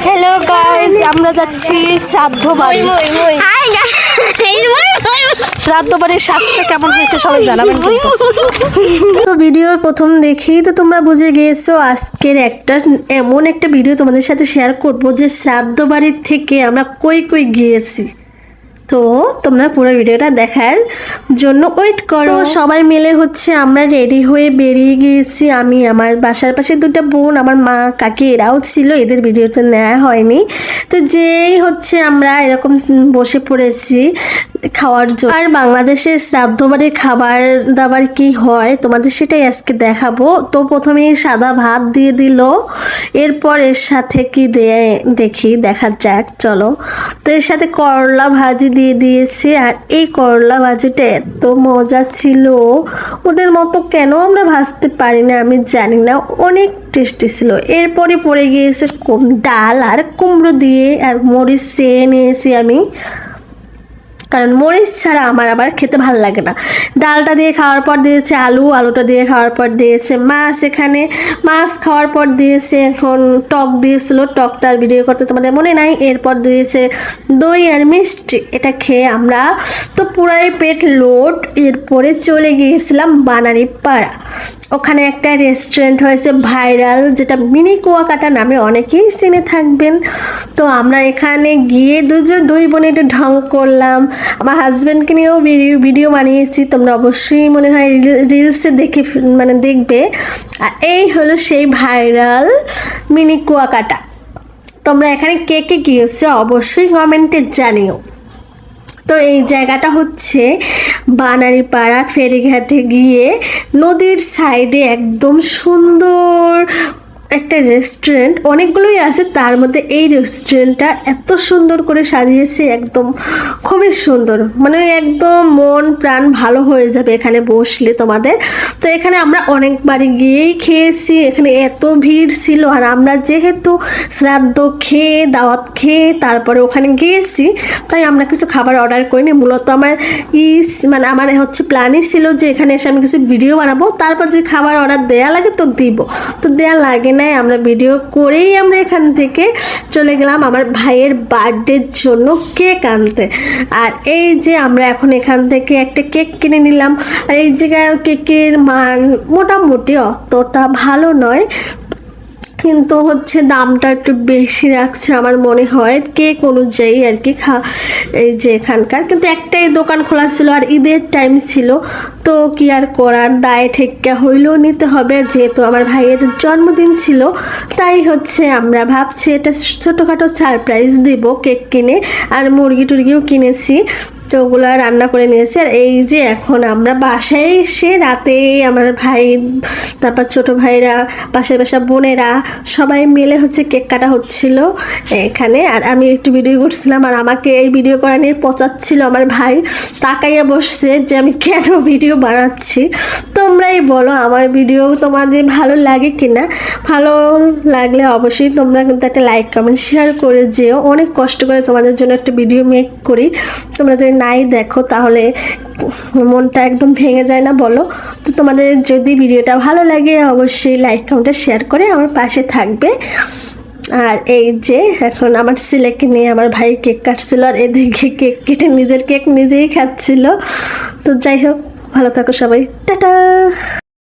Hello guys, আমরা যাচ্ছি শ্রাদ্ধ বাড়ি। শ্রাদ্ধ বাড়ির স্বাস্থ্য কেমন হয়েছে সবাই জানাবেন কিন্তু। তো ভিডিওর প্রথম দেখেই তো তোমরা বুঝে গিয়েছো আজকের এমন একটা ভিডিও তোমাদের সাথে শেয়ার করব যে শ্রাদ্ধ বাড়ির থেকে আমরা কই কই গিয়েছি। তো তোমরা পুরো ভিডিওটা দেখার জন্য ওয়েট করো। সবাই মিলে হচ্ছে আমরা রেডি হয়ে বেরিয়ে গিয়েছি। আমি, আমার বাসার পাশে দুটো বোন, আমার মা, কাকি এরাও ছিল, এদের ভিডিওতে নেওয়া হয়নি। তো যেই হচ্ছে আমরা এরকম বসে পড়েছি খাওয়ার জন্য। আর বাংলাদেশের শ্রাদ্ধ বাড়ির খাবার দাবার কি হয় তোমাদের সেটাই আজকে দেখাবো। তো প্রথমে সাদা ভাত দিয়ে দিল, এরপর এর সাথে কি দেয় দেখা যাক, চলো। তো এর সাথে করলা ভাজি দিয়ে দিয়েছে। আর এই করলা ভাজিটা এত মজা ছিল, ওদের মতো কেন আমরা ভাজতে পারি না আমি জানি না, অনেক টেস্টি ছিল। এরপরে পড়ে গিয়েছে ডাল আর কুমড়ো দিয়ে, আর মরিচ চেয়ে নিয়েছি আমি, কারণ মরিচ ছাড়া আমার আবার খেতে ভালো লাগে না। ডালটা দিয়ে খাওয়ার পর দিয়েছে আলুটা দিয়ে খাওয়ার পর দিয়েছে মাছ, এখানে মাছ খাওয়ার পর দিয়েছে এখন টক দিয়েছিল, টকটার ভিডিও করতে তোমাদের মনে নাই। এরপর দিয়েছে দই আর মিষ্টি, এটা খেয়ে আমরা তো পুরাই পেট লোড। এরপরে চলে গিয়েছিলাম বানারি পাড়া, ওখানে একটা রেস্টুরেন্ট হয়েছে ভাইরাল, যেটা মিনি কুয়াকাটা নামে অনেকেই চিনে থাকবেন। তো আমরা এখানে গিয়ে দুই বোনে একটু ঢং করলাম। আমার হাজব্যান্ডকে নিয়েও ভিডিও বানিয়েছি, তোমরা অবশ্যই মনে হয় রিলসে দেখবে। আর এই হলো সেই ভাইরাল মিনি কুয়াকাটা। তোমরা এখানে কে কে গিয়েছো অবশ্যই কমেন্টে জানিও। তো এই জায়গাটা হচ্ছে বানারীপাড়া ফেরিঘাটে গিয়ে নদীর সাইডে একদম সুন্দর একটা রেস্টুরেন্ট, অনেকগুলোই আছে, তার মধ্যে এই রেস্টুরেন্টটা এত সুন্দর করে সাজিয়েছে, একদম খুবই সুন্দর, একদম মন প্রাণ ভালো হয়ে যাবে এখানে বসলে তোমাদের। তো এখানে আমরা অনেকবারই গিয়েই খেয়েছি, এখানে এত ভিড় ছিল। আর আমরা যেহেতু শ্রাদ্ধ খেয়ে দাওয়াত খেয়ে তারপরে ওখানে গিয়েছি, তাই আমরা কিছু খাবার অর্ডার করিনি। মূলত আমার আমার হচ্ছে প্ল্যানই ছিল যে এখানে এসে আমি কিছু ভিডিও বানাবো, তারপর যে খাবার অর্ডার দেওয়া লাগে তো দিব, তো দেওয়া লাগে নাই। আমরা ভিডিও করেই আমরা এখান থেকে চলে গেলাম আমার ভাইয়ের বার্থডের জন্য কেক আনতে। আর এই যে আমরা এখন এখান থেকে একটা কেক কিনে নিলাম। আর এই জায়গায় কেকের মান মোটামুটি অতটা ভালো নয়, কিন্তু হচ্ছে দামটা একটু বেশি রাখছে আমার মনে হয় কেক অনুযায়ী আর কি। এই যে এখানকার কিন্তু একটাই দোকান খোলা ছিল, আর ঈদের টাইম ছিল, তো কি আর করার, দায় ঠেক্কা হইলেও নিতে হবে, যেহেতু আমার ভাইয়ের জন্মদিন ছিল। তাই হচ্ছে আমরা ভাবছি এটা ছোটোখাটো সারপ্রাইজ দিব কেক কিনে। আর মুরগি টুরগিও কিনেছি, তো ওগুলো রান্না করে নিয়েছি। আর এই যে এখন আমরা বাসায় এসে রাতে আমার ভাই, তারপর ছোটো ভাইরা, পাশের বাসা বোনেরা সবাই মিলে হচ্ছে কেক কাটা হচ্ছিল এখানে। আর আমি একটু ভিডিও করছিলাম, আর আমাকে এই ভিডিও করা নিয়ে পচাচ্ছিল আমার ভাই, তাকাইয়া বসছে যে আমি কেন ভিডিও বানাচ্ছি। তোমরাই বলো আমার ভিডিও তোমাদের ভালো লাগে কিনা, ভালো লাগলে অবশ্যই তোমরা কিন্তু একটা লাইক কমেন্ট শেয়ার করে যেও। অনেক কষ্ট করে তোমাদের জন্য একটা ভিডিও মেক করি, তোমরা যদি নাই দেখো তাহলে মনটা একদম ভেঙে যায় না বলো। তো তোমাদের যদি ভিডিওটা ভালো লাগে অবশ্যই লাইক কমেন্টে শেয়ার করে আমার পাশে থাকবে। আর এই যে এখন আমার ছেলেকে নিয়ে আমার ভাই কেক কাটছিল, আর এদিকে কেক কেটে নিজের কেক নিজেই খাচ্ছিল। তো যাই হোক, ভালো থাকো সবাই, টাটা।